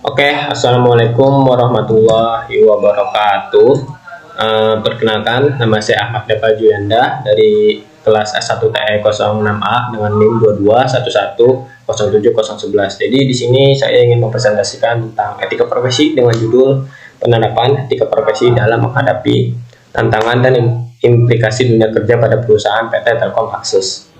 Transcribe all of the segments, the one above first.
Oke, Assalamualaikum warahmatullahi wabarakatuh. Perkenalkan, nama saya Ahmad Deva Juyanda dari kelas S1 TE 06A dengan NIM 22110711. Jadi di sini saya ingin mempresentasikan tentang etika profesi dengan judul penerapan etika profesi dalam menghadapi tantangan dan implikasi dunia kerja pada perusahaan PT Telkom Akses.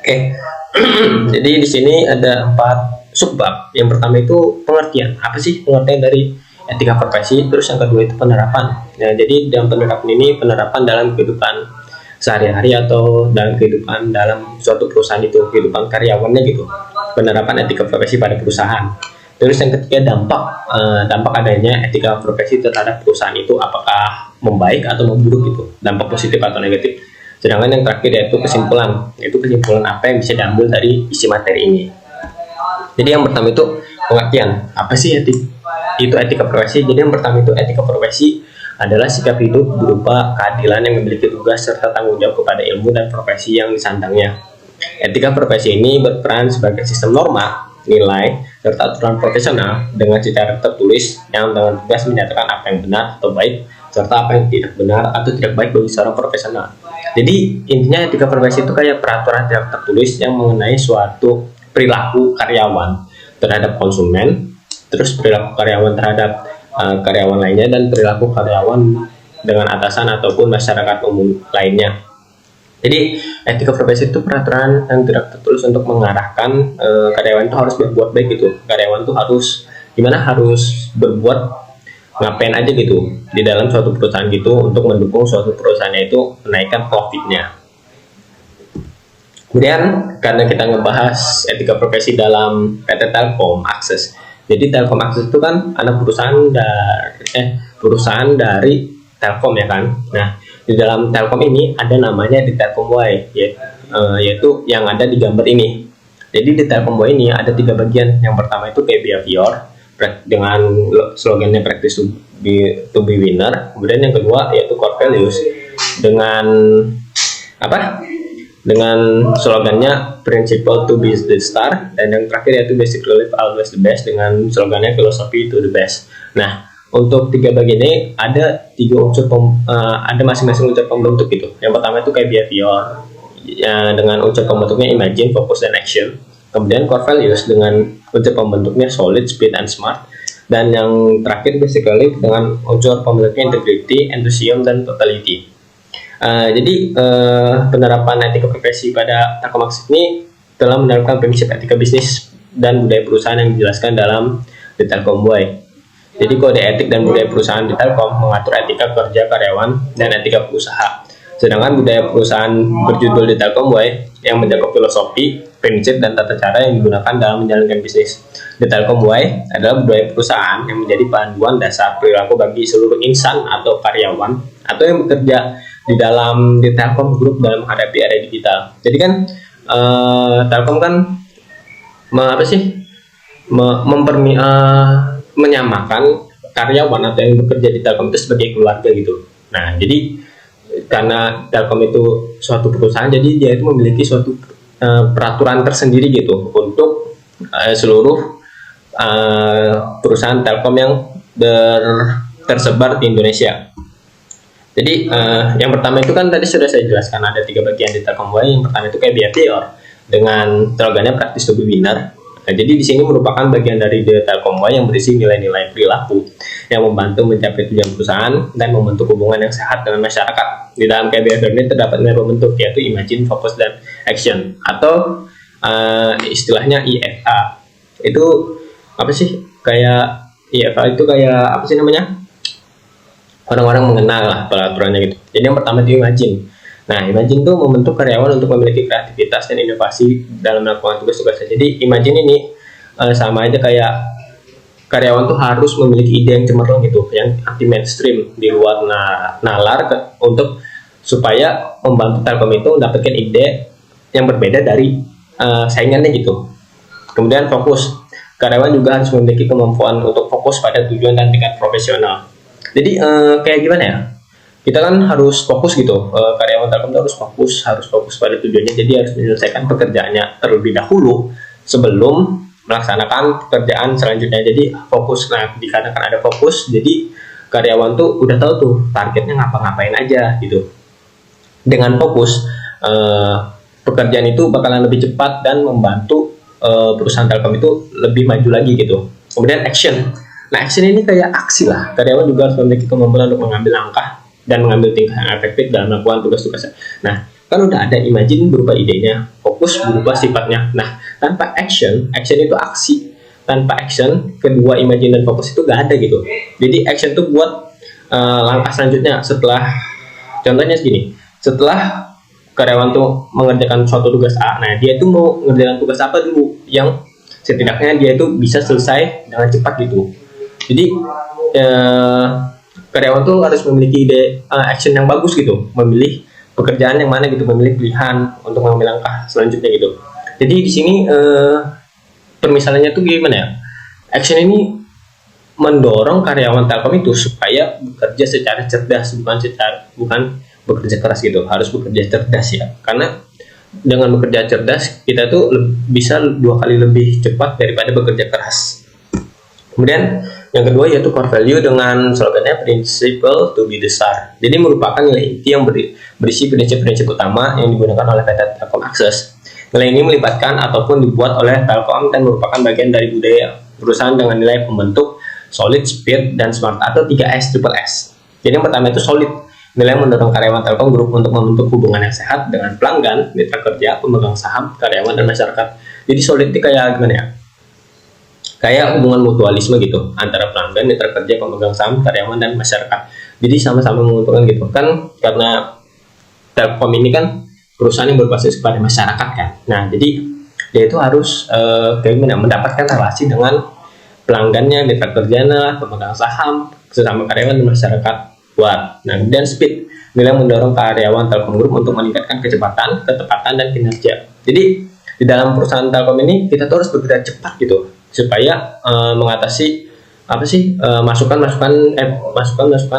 Oke, jadi di sini ada 4 subbab. Yang pertama itu pengertian. Apa sih pengertian dari etika profesi? Terus yang kedua itu penerapan. Nah, jadi dalam penerapan ini penerapan dalam kehidupan sehari-hari atau dalam kehidupan dalam suatu perusahaan itu, kehidupan karyawannya gitu. Penerapan etika profesi pada perusahaan. Terus yang ketiga dampak adanya etika profesi terhadap perusahaan itu apakah membaik atau memburuk gitu, dampak positif atau negatif. Sedangkan yang terakhir yaitu kesimpulan, apa yang bisa diambil dari isi materi ini. Jadi yang pertama itu pengertian. Apa sih itu etika profesi? Jadi yang pertama itu etika profesi adalah sikap hidup berupa keadilan yang memiliki tugas serta tanggung jawab kepada ilmu dan profesi yang disandangnya. Etika profesi ini berperan sebagai sistem norma, nilai, serta aturan profesional dengan secara tertulis yang dengan tugas menyatakan apa yang benar atau baik serta apa yang tidak benar atau tidak baik bagi seorang profesional. Jadi intinya etika profesi itu kayak peraturan tidak tertulis yang mengenai suatu perilaku karyawan terhadap konsumen, terus perilaku karyawan terhadap karyawan lainnya, dan perilaku karyawan dengan atasan ataupun masyarakat umum lainnya. Jadi etika profesi itu peraturan yang tidak tertulis untuk mengarahkan karyawan itu harus berbuat baik gitu. Karyawan itu harus berbuat ngapain aja gitu di dalam suatu perusahaan gitu untuk mendukung suatu perusahaannya itu menaikkan profitnya. Kemudian karena kita ngebahas etika profesi dalam PT Telkom Akses, jadi Telkom Akses itu kan anak perusahaan dari Telkom ya kan. Nah, di dalam Telkom ini ada namanya di Telkom Y, yaitu yang ada di gambar ini. Jadi di Telkom Y ini ada 3 bagian. Yang pertama itu key behavior dengan slogannya practice to be winner. Kemudian yang kedua yaitu core values dengan dengan slogannya principle to be the star, dan yang terakhir yaitu basically always the best dengan slogannya philosophy to the best. Nah, untuk 3 bagian ini ada 3 unsur ada masing-masing unsur pembentuk gitu. Yang pertama itu kayak behavior ya, dengan unsur pembentuknya imagine, focus, dan action. Kemudian core values dengan unsur pembentuknya solid, speed, and smart. Dan yang terakhir basically dengan unsur pembentuknya integrity, enthusiasm, dan totality. Jadi penerapan etika profesi pada Telkom Akses ini telah menerapkan prinsip etika bisnis dan budaya perusahaan yang dijelaskan dalam The Telkom Way. Jadi kode etik dan budaya perusahaan di Telkom mengatur etika kerja karyawan dan etika perusahaan. Sedangkan budaya perusahaan berjudul The Telkom Way yang mencakup filosofi, prinsip, dan tata cara yang digunakan dalam menjalankan bisnis. The Telkom Way adalah budaya perusahaan yang menjadi panduan dasar perilaku bagi seluruh insan atau karyawan atau yang bekerja di dalam di Telkom Group dalam menghadapi era digital. Jadi kan Telkom kan menyamakan karyawan atau yang bekerja di Telkom itu sebagai keluarga gitu. Nah, jadi karena Telkom itu suatu perusahaan, jadi dia itu memiliki suatu peraturan tersendiri gitu untuk seluruh perusahaan Telkom yang tersebar di Indonesia. Jadi yang pertama itu kan tadi sudah saya jelaskan ada 3 bagian di Telkom Y. Yang pertama itu kayak behavior dengan slogannya practice to be winner. Nah, jadi di sini merupakan bagian dari The Telkom Y yang berisi nilai-nilai perilaku yang membantu mencapai tujuan perusahaan dan membentuk hubungan yang sehat dengan masyarakat. Di dalam kayak behavior ini terdapat 5 bentuk, yaitu imagine, focus, dan action, atau istilahnya IFA. Itu apa sih? Kayak IFA itu kayak apa sih namanya? Orang-orang mengenal lah peraturannya gitu. Jadi yang pertama itu imagine. Nah, imagine itu membentuk karyawan untuk memiliki kreativitas dan inovasi dalam melakukan tugas-tugasnya. Jadi imagine ini sama aja kayak karyawan tuh harus memiliki ide yang cemerlang gitu, yang anti mainstream, di luar nalar untuk supaya membantu Telkom itu mendapatkan ide yang berbeda dari saingannya gitu. Kemudian fokus. Karyawan juga harus memiliki kemampuan untuk fokus pada tujuan dan tingkat profesional. Jadi kayak gimana ya? Kita kan harus fokus gitu. Karyawan Telkom harus fokus pada tujuannya. Jadi harus menyelesaikan pekerjaannya terlebih dahulu sebelum melaksanakan pekerjaan selanjutnya. Jadi fokus. Nah, dikarenakan ada fokus, jadi karyawan tuh udah tahu tuh targetnya ngapa-ngapain aja gitu. Dengan fokus, pekerjaan itu bakalan lebih cepat dan membantu perusahaan Telkom itu lebih maju lagi gitu. Kemudian action. Nah, action ini kayak aksi lah. Karyawan juga harus memiliki kemampuan untuk mengambil langkah dan mengambil tingkah yang efektif dalam melakukan tugas-tugasnya. Nah, kan udah ada imagine berupa idenya, fokus berupa sifatnya. Nah, tanpa action itu aksi. Tanpa action, kedua imagine dan fokus itu gak ada gitu. Jadi action itu buat langkah selanjutnya setelah, contohnya segini, setelah karyawan tuh mengerjakan suatu tugas A, nah dia tuh mau mengerjakan tugas apa dulu yang setidaknya dia itu bisa selesai dengan cepat gitu. Jadi karyawan tuh harus memiliki ide action yang bagus gitu, memilih pekerjaan yang mana gitu, memilih pilihan untuk mengambil langkah selanjutnya gitu. Jadi di sini permisalannya tuh gimana ya? Action ini mendorong karyawan Telkom itu supaya bekerja secara cerdas, bukan bekerja keras gitu, harus bekerja cerdas ya. Karena dengan bekerja cerdas kita tuh bisa 2 kali lebih cepat daripada bekerja keras. Kemudian yang kedua yaitu core value dengan slogannya principle to be the star. Jadi merupakan nilai inti yang berisi prinsip-prinsip utama yang digunakan oleh PT Telkom Access. Nilai ini melibatkan ataupun dibuat oleh Telkom dan merupakan bagian dari budaya perusahaan dengan nilai pembentuk solid, speed, dan smart atau 3S triple S. Jadi yang pertama itu solid, nilai mendorong karyawan Telkom Group untuk membentuk hubungan yang sehat dengan pelanggan, mitra kerja, pemegang saham, karyawan, dan masyarakat. Jadi solid itu kayak gimana ya? Kayak hubungan mutualisme gitu antara pelanggan, mitra kerja, pemegang saham, karyawan, dan masyarakat. Jadi sama-sama menguntungkan gitu kan, karena Telkom ini kan perusahaan yang berbasis kepada masyarakat kan. Nah, jadi dia itu harus mendapatkan relasi dengan pelanggannya, mitra kerjanya, pemegang saham, sesama karyawan, dan masyarakat. Nah, kemudian speed, nilai mendorong karyawan Telkom Group untuk meningkatkan kecepatan, ketepatan, dan kinerja. Jadi di dalam perusahaan Telkom ini kita tuh harus bergerak cepat gitu, supaya mengatasi masukan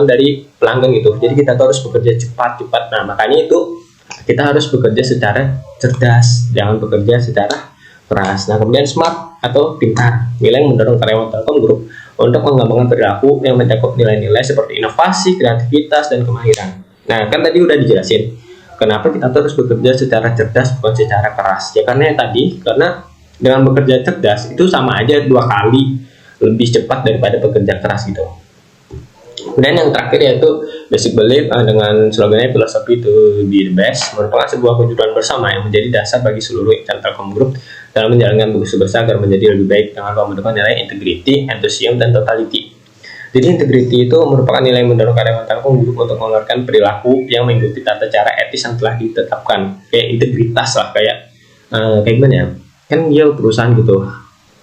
dari pelanggan gitu. Jadi kita tuh harus bekerja cepat. Nah, makanya itu kita harus bekerja secara cerdas, jangan bekerja secara keras. Nah, kemudian smart atau pintar, nilai mendorong karyawan Telkom Group untuk mengembangkan perilaku yang mencakup nilai-nilai seperti inovasi, kreativitas, dan kemahiran. Nah, kan tadi udah dijelasin kenapa kita harus bekerja secara cerdas bukan secara keras. Ya karena dengan bekerja cerdas itu sama aja 2 kali lebih cepat daripada bekerja keras gitu. Kemudian yang terakhir yaitu basic belief dengan slogannya philosophy to be the best, merupakan sebuah kejujuran bersama yang menjadi dasar bagi seluruh insan Telkom Group dalam menjalankan tugas agar menjadi lebih baik dengan pembentukan nilai integrity, enthusiasm, dan totality. Jadi integrity itu merupakan nilai mendorong karyawan Telkom Group untuk mengeluarkan perilaku yang mengikuti tata cara etis yang telah ditetapkan. Kayak integritas lah, kayak gimana ya? Kan dia perusahaan gitu.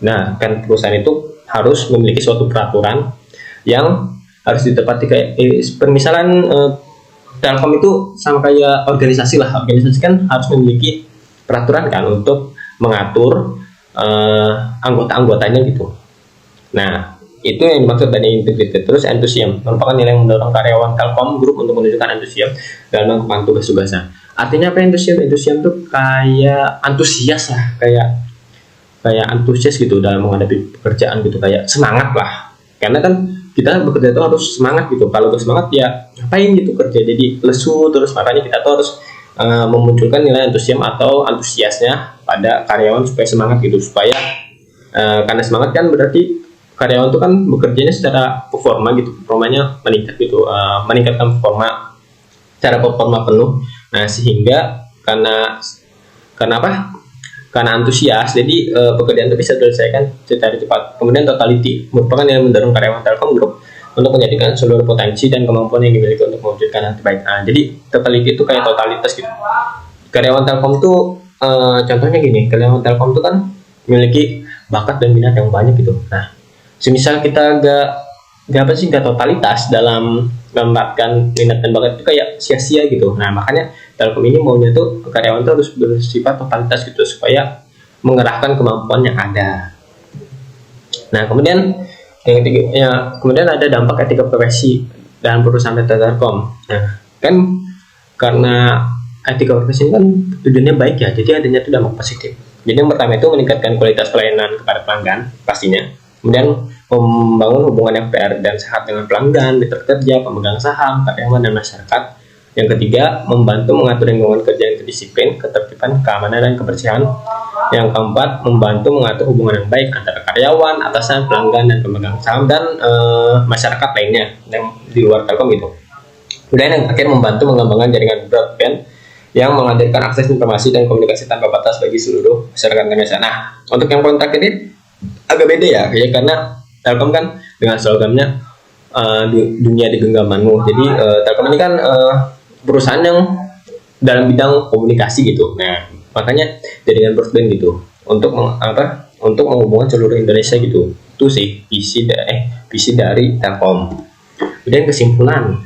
Nah, kan perusahaan itu harus memiliki suatu peraturan yang harus ditepati, kayak permisalan Telkom itu sama kayak organisasi lah. Organisasi kan harus memiliki peraturan kan untuk mengatur anggota-anggotanya gitu. Nah, itu yang dimaksud dari integrated. Terus enthusiasm merupakan nilai yang mendorong karyawan Telkom Group untuk menunjukkan antusias dalam melakukan tugas-tugasnya. Artinya apa enthusiasm? Enthusiasm itu kayak antusias lah, kayak antusias gitu dalam menghadapi pekerjaan gitu, kayak semangat lah. Karena kan kita bekerja itu harus semangat gitu. Kalau gak semangat ya ngapain gitu kerja, jadi lesu terus. Makanya kita tuh harus memunculkan nilai antusiasnya pada karyawan supaya semangat gitu, supaya karena semangat kan berarti karyawan itu kan bekerjanya secara performa gitu, performanya meningkat gitu, meningkatkan secara performa penuh. Nah, sehingga karena antusias, jadi pekerjaan itu bisa diselesaikan secara cepat. Kemudian totality merupakan yang mendorong karyawan Telkom Group untuk menjadikan seluruh potensi dan kemampuan yang dimiliki untuk mewujudkan yang terbaik. Nah, jadi totality itu kayak totalitas gitu. Karyawan Telkom itu contohnya gini, karyawan Telkom itu kan memiliki bakat dan minat yang banyak gitu. Nah, semisal kita gak totalitas dalam mengembangkan minat dan bakat itu kayak sia-sia gitu. Nah, makanya Telkom ini maunya tuh karyawan tuh harus bersifat totalitas gitu, supaya mengerahkan kemampuan yang ada. Nah, kemudian yang ketiga, kemudian ada dampak etika profesi dalam perusahaan PT Telkom. Nah, kan karena etika profesi kan tujuannya baik ya, jadi adanya tuh dampak positif. Jadi yang pertama itu meningkatkan kualitas pelayanan kepada pelanggan pastinya. Kemudian membangun hubungan yang fair dan sehat dengan pelanggan, mitra kerja, pemegang saham, karyawan, dan masyarakat. Yang ketiga, membantu mengatur lingkungan kerja yang terdisiplin, ketertiban, keamanan, dan kebersihan. Yang keempat, membantu mengatur hubungan yang baik antara karyawan, atasan, pelanggan, dan pemegang saham, dan masyarakat lainnya yang di luar Telkom gitu. Kemudian yang terakhir, membantu mengembangkan jaringan broadband yang menghadirkan akses informasi dan komunikasi tanpa batas bagi seluruh masyarakat Indonesia. Nah, untuk yang poin terakhir ini agak beda ya karena Telkom kan dengan slogannya dunia di genggamanmu. Jadi Telkom ini kan perusahaan yang dalam bidang komunikasi gitu. Nah, makanya jaringan broadband gitu untuk untuk menghubungkan seluruh Indonesia gitu. Itu sih visi dari Telkom. Kemudian kesimpulan.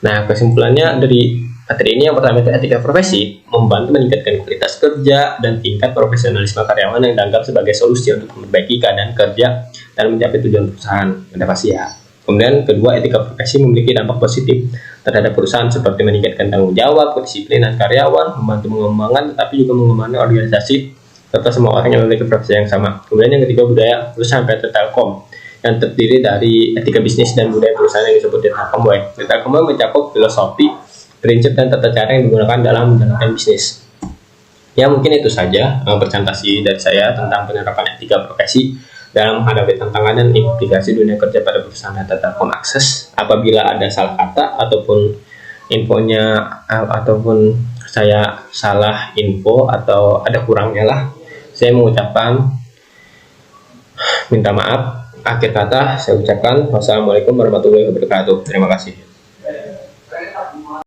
Nah, kesimpulannya dari materi ini yang pertama itu etika profesi, membantu meningkatkan kualitas kerja dan tingkat profesionalisme karyawan yang dianggap sebagai solusi untuk memperbaiki keadaan kerja dan mencapai tujuan perusahaan. Udah pasti ya. Kemudian kedua, etika profesi memiliki dampak positif terhadap perusahaan seperti meningkatkan tanggung jawab, kedisiplinan karyawan, membantu mengembangkan tetapi juga mengembangkan organisasi serta semua orang yang memiliki profesi yang sama. Kemudian yang ketiga, budaya perusahaan PT Telkom yang terdiri dari etika bisnis dan budaya perusahaan yang disebut Telkom Way. Telkom Way mencakup filosofi, prinsip, dan tata cara yang digunakan dalam menjalankan bisnis. Ya, mungkin itu saja presentasi dari saya tentang penerapan etika profesi dalam menghadapi tantangan dan implikasi dunia kerja pada perusahaan data Telkom Akses. Apabila ada salah kata ataupun infonya ataupun saya salah info atau ada kurangnya lah, saya mengucapkan minta maaf. Akhir kata saya ucapkan wassalamualaikum warahmatullahi wabarakatuh. Terima kasih.